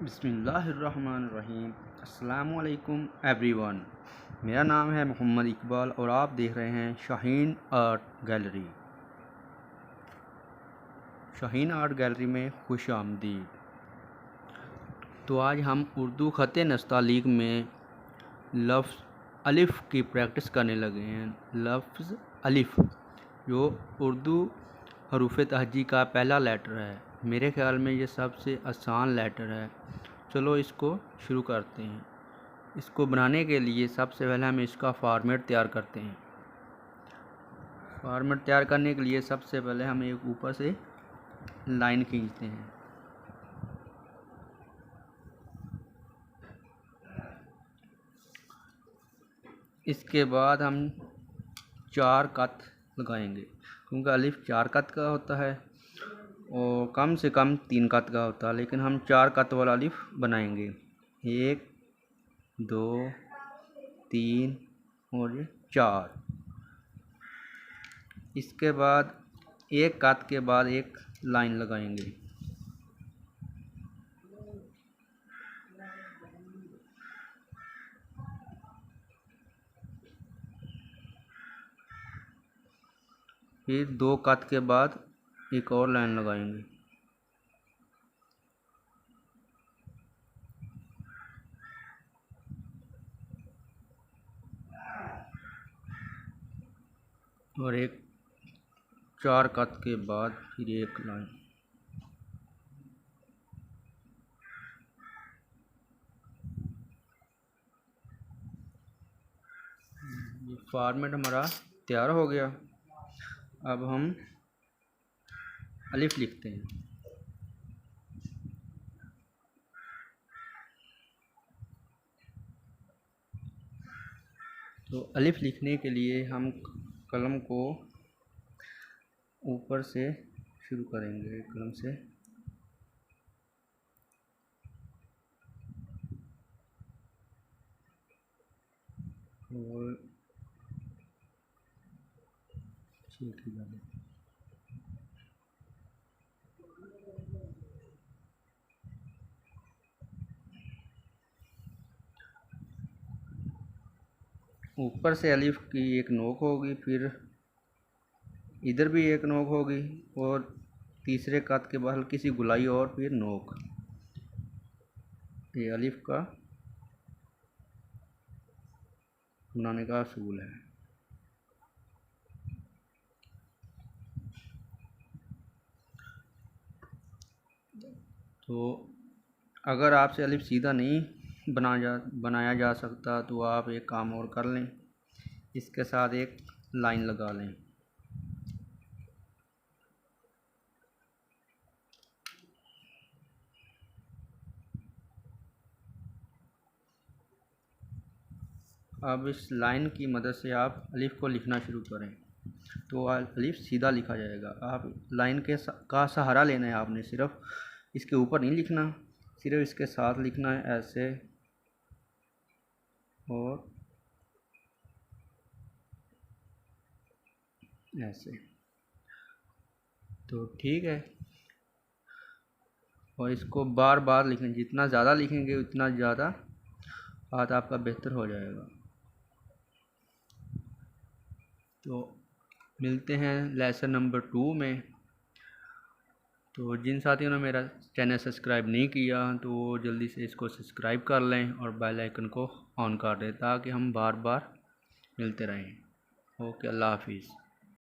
बिस्मिल्लाहिर्रहमानिर्रहीम। अस्सलामुअलैकुम एवरीवन। मेरा नाम है मोहम्मद इकबाल और आप देख रहे हैं Shaheen art gallery. Shaheen art gallery में खुश आमदीद। तो आज हम उर्दू ख़त नस्तालीक में लफ्ज़ अलिफ़ की प्रैक्टिस करने लगे हैं। लफ्ज़ अलिफ़ जो उर्दू हरूफ तहजी का पहला लेटर है। मेरे ख़्याल में ये सबसे आसान लेटर है। चलो इसको शुरू करते हैं। इसको बनाने के लिए सबसे पहले हम इसका फॉर्मेट तैयार करते हैं। फॉर्मेट तैयार करने के लिए सबसे पहले हम एक ऊपर से लाइन खींचते हैं। इसके बाद हम 4 कत लगाएंगे, क्योंकि अलिफ़ 4 कत का होता है और कम से कम 3 कत का होता है, लेकिन हम 4 कत वाला अलिफ़ बनाएंगे। 1 2 3 और 4। इसके बाद एक कत के बाद एक लाइन लगाएंगे। फिर 2 कत के बाद एक और लाइन लगाएंगे। और एक 4 कत के बाद फिर एक लाइन। ये फॉर्मेट हमारा तैयार हो गया। अब हम अलिफ़ लिखते हैं। तो अलिफ़ लिखने के लिए हम कलम को ऊपर से शुरू करेंगे। कलम से और ऊपर से अलिफ़ की एक नोक होगी, फिर इधर भी एक नोक होगी और तीसरे कत के बाद हल्की सी गुलाई और फिर नोक। ये अलिफ़ का बनाने का असूल है। तो अगर आपसे अलिफ़ सीधा नहीं बनाया जा सकता तो आप एक काम और कर लें, इसके साथ एक लाइन लगा लें। अब इस लाइन की मदद से आप अलिफ़ को लिखना शुरू करें तो अलिफ़ सीधा लिखा जाएगा। आप लाइन का सहारा लेना है। आपने सिर्फ इसके ऊपर नहीं लिखना, सिर्फ इसके साथ लिखना है, ऐसे और ऐसे। तो ठीक है, और इसको बार बार लिखें। जितना ज़्यादा लिखेंगे उतना ज़्यादा हाथ आपका बेहतर हो जाएगा। तो मिलते हैं लेसन नंबर 2 में। तो जिन साथियों ने मेरा चैनल सब्सक्राइब नहीं किया तो वो जल्दी से इसको सब्सक्राइब कर लें और बेल आइकन को ऑन कर दें ताकि हम बार बार मिलते रहें। ओके, अल्लाह हाफिज़।